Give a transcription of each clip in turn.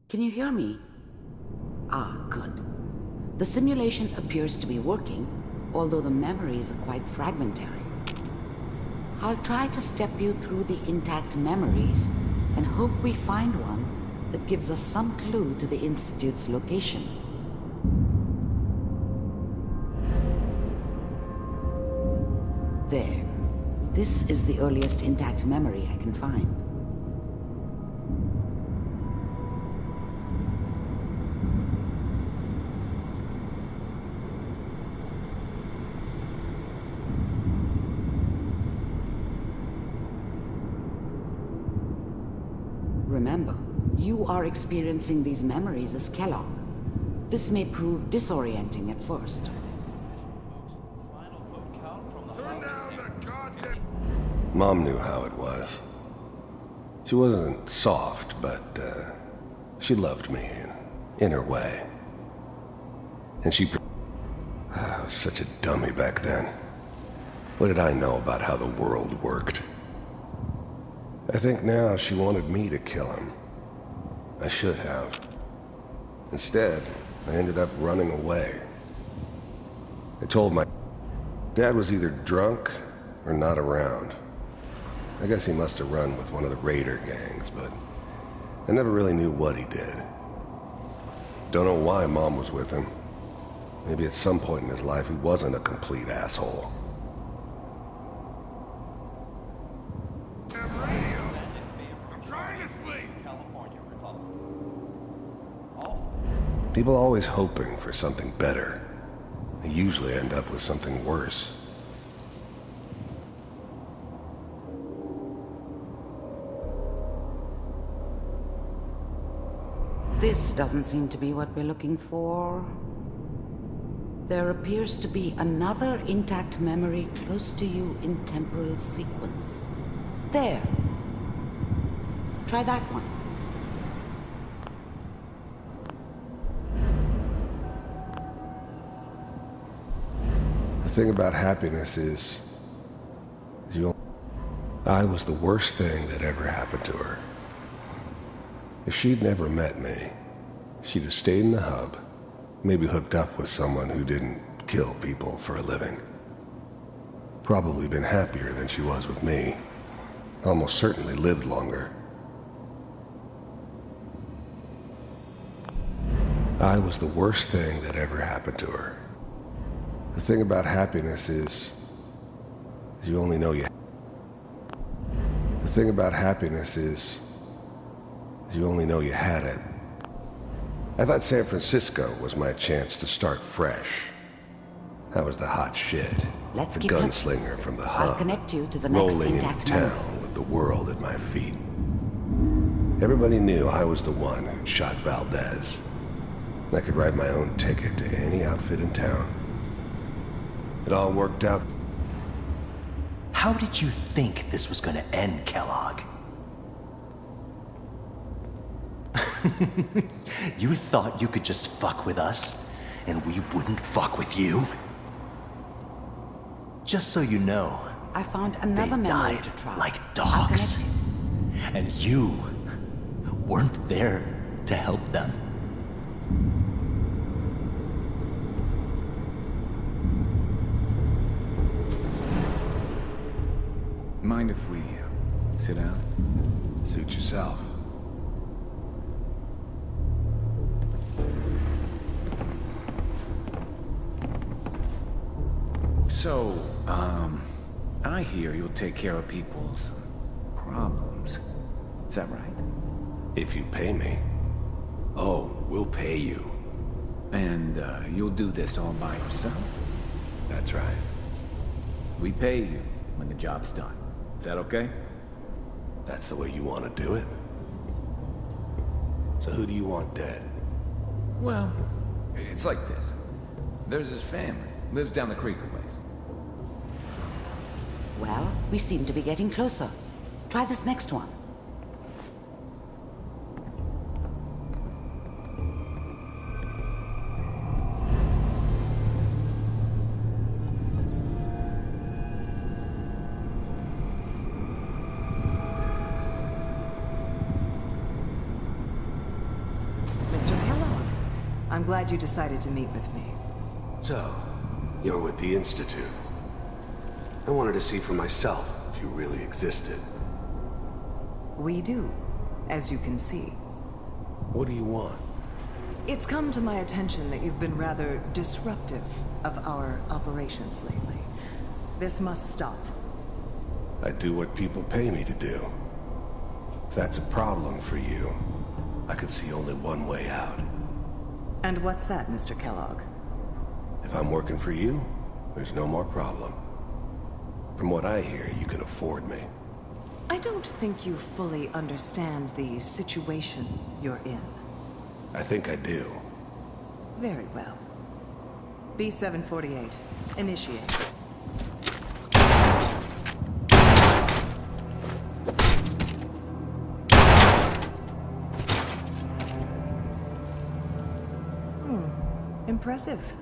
Can you hear me? Ah, good. The simulation appears to be working, although the memories are quite fragmentary. I'll try to step you through the intact memories and hope we find one that gives us some clue to the Institute's location. There. This is the earliest intact memory I can find. Remember, you are experiencing these memories as Kellogg. This may prove disorienting at first. Mom knew how it was. She wasn't soft, but she loved me in her way. And I was such a dummy back then. What did I know about how the world worked? I think now she wanted me to kill him. I should have. Instead, I ended up running away. I told my dad was either drunk or not around. I guess he must have run with one of the raider gangs, but I never really knew what he did. Don't know why Mom was with him. Maybe at some point in his life he wasn't a complete asshole. People always hoping for something better. They usually end up with something worse. This doesn't seem to be what we're looking for. There appears to be another intact memory close to you in temporal sequence. There. Try that one. The thing about happiness is I was the worst thing that ever happened to her. If she'd never met me, she'd have stayed in the hub, maybe hooked up with someone who didn't kill people for a living. Probably been happier than she was with me. Almost certainly lived longer. I was the worst thing that ever happened to her. The thing about happiness is you only know you. The thing about happiness is you only know you had it. I thought San Francisco was my chance to start fresh. I was the hot shit. Let's the keep gunslinger from the hub. I'll connect you to the next rolling into intact town memory. with the world at my feet. Everybody knew I was the one who shot Valdez. I could write my own ticket to any outfit in town. It all worked out. How did you think this was gonna end, Kellogg? You thought you could just fuck with us, and we wouldn't fuck with you? Just so you know, I found another they memory died to try. like I'll dogs. connect you. And you weren't there to help them. Mind if we sit down? Suit yourself. So, I hear you'll take care of people's problems. Is that right? If you pay me. Oh, we'll pay you. And, you'll do this all by yourself? That's right. We pay you when the job's done. Is that okay? That's the way you want to do it? So who do you want dead? Well, it's like this. There's his family. Lives down the creek a ways. Well, we seem to be getting closer. Try this next one. glad you decided to meet with me. So, you're with the Institute. I wanted to see for myself if you really existed. We do, as you can see. What do you want? It's come to my attention that you've been rather disruptive of our operations lately. This must stop. I do what people pay me to do. If that's a problem for you, I could see only one way out. And what's that, Mr. Kellogg? If I'm working for you, there's no more problem. From what I hear, you can afford me. I don't think you fully understand the situation you're in. I think I do. Very well. B-748, initiate. Impressive.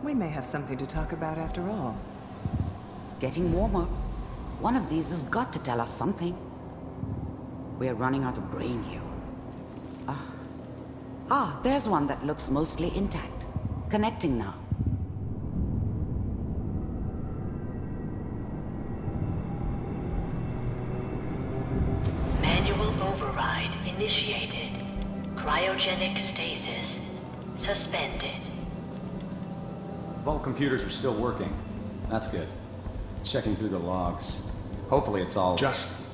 We may have something to talk about after all. Getting warmer. One of these has got to tell us something. We're running out of brain here. There's one that looks mostly intact. Connecting now. Manual override initiated. Cryogenic stasis suspended. Vault computers are still working. That's good. Checking through the logs. Hopefully it's all... Just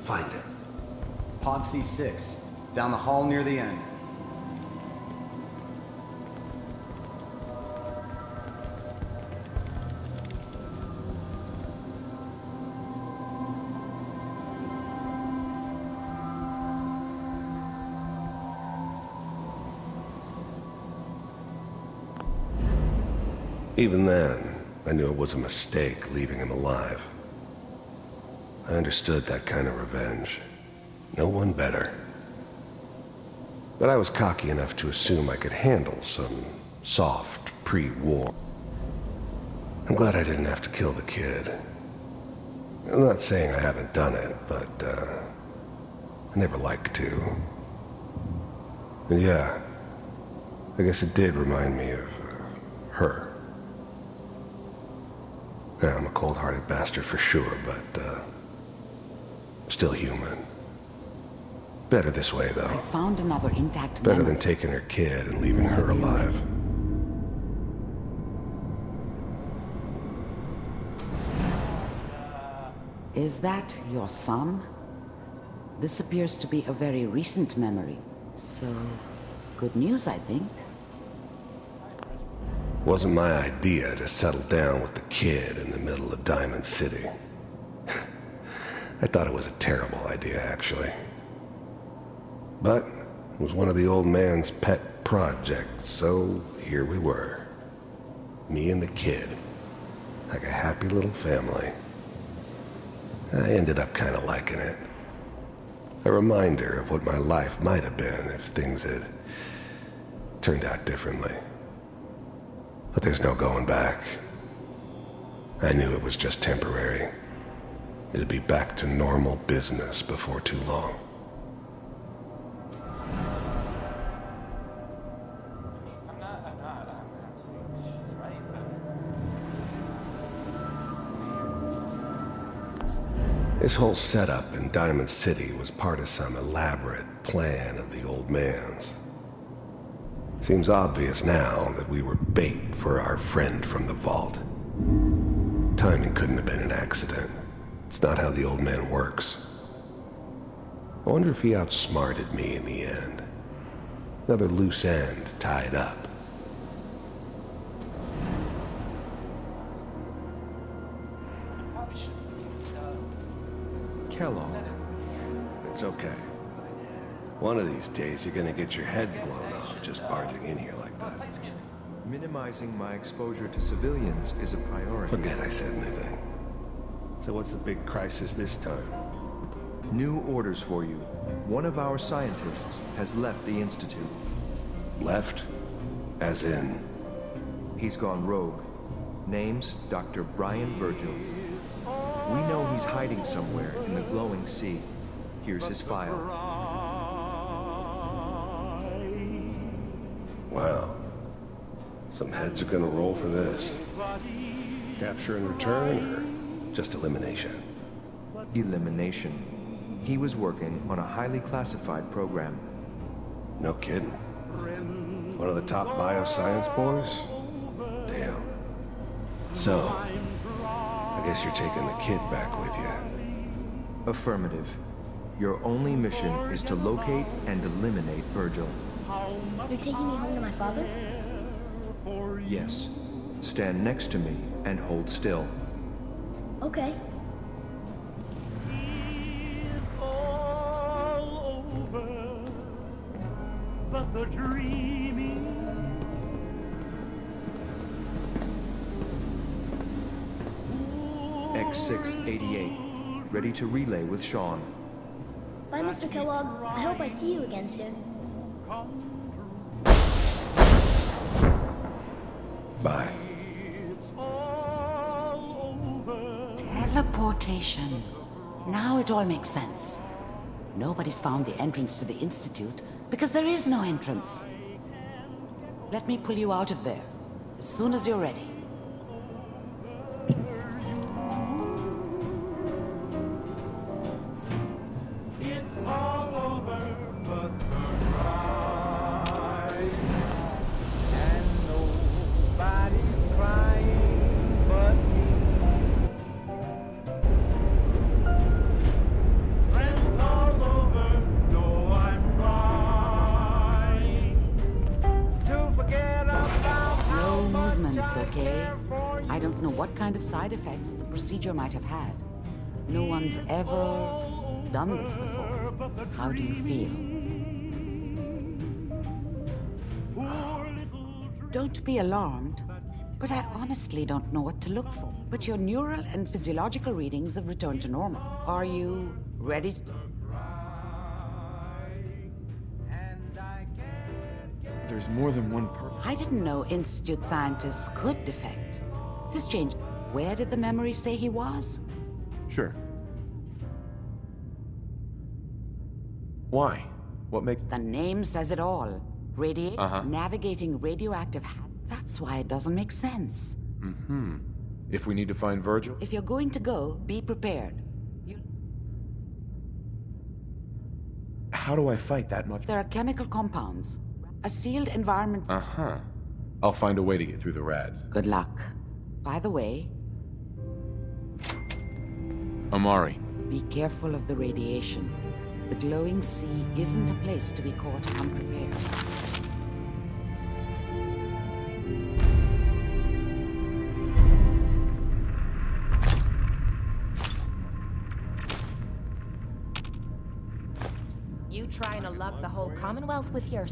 find it. Pod C6. Down the hall near the end. Even then, I knew it was a mistake leaving him alive. I understood that kind of revenge. No one better. But I was cocky enough to assume I could handle some soft pre-war. I'm glad I didn't have to kill the kid. I'm not saying I haven't done it, but I never liked to. And yeah, I guess it did remind me of her. Yeah, I'm a cold-hearted bastard for sure, but still human. Better this way, though. I found another intact Better memory. than taking her kid and leaving her alive. Is that your son? This appears to be a very recent memory. So, good news, I think. Wasn't my idea to settle down with the kid in the middle of Diamond City. I thought it was a terrible idea, actually. But it was one of the old man's pet projects, so here we were. Me and the kid. Like a happy little family. I ended up kind of liking it. A reminder of what my life might have been if things had turned out differently. But there's no going back. I knew it was just temporary. It'd be back to normal business before too long. This whole setup in Diamond City was part of some elaborate plan of the old man's. Seems obvious now that we were bait for our friend from the vault. Timing couldn't have been an accident. It's not how the old man works. I wonder if he outsmarted me in the end. Another loose end tied up. Kellogg. It's okay. One of these days you're gonna get your head blown off just barging in here like that. Minimizing my exposure to civilians is a priority. Forget I said anything. So what's the big crisis this time? New orders for you. One of our scientists has left the Institute. Left? As in? He's gone rogue. Name's Dr. Brian Virgil. We know he's hiding somewhere in the glowing sea. Here's his file. Wow. Some heads are gonna roll for this. Capture and return, or just elimination? Elimination. He was working on a highly classified program. No kidding. One of the top bioscience boys? Damn. So, I guess you're taking the kid back with you. Affirmative. Your only mission is to locate and eliminate Virgil. You're taking me home to my father? Yes. Stand next to me and hold still. Okay. X688. Ready to relay with Sean. Bye, Mr. Kellogg. I hope I see you again soon. Bye. Teleportation. Now it all makes sense. Nobody's found the entrance to the Institute because there is no entrance. Let me pull you out of there as soon as you're ready. Okay? I don't know what kind of side effects the procedure might have had. No one's ever done this before. How do you feel? Don't be alarmed, but I honestly don't know what to look for. But your neural and physiological readings have returned to normal. Are you ready to... There's more than one person. I didn't know Institute scientists could defect. This changed. Where did the memory say he was? Sure. Why? What makes... The name says it all. Navigating radioactive... That's why it doesn't make sense. Mm-hmm. If we need to find Virgil? If you're going to go, be prepared. How do I fight that much? There are chemical compounds. A sealed environment... Uh-huh. I'll find a way to get through the rads. Good luck. By the way... Amari. Be careful of the radiation. The glowing sea isn't a place to be caught unprepared. You trying to lug the whole Commonwealth with your...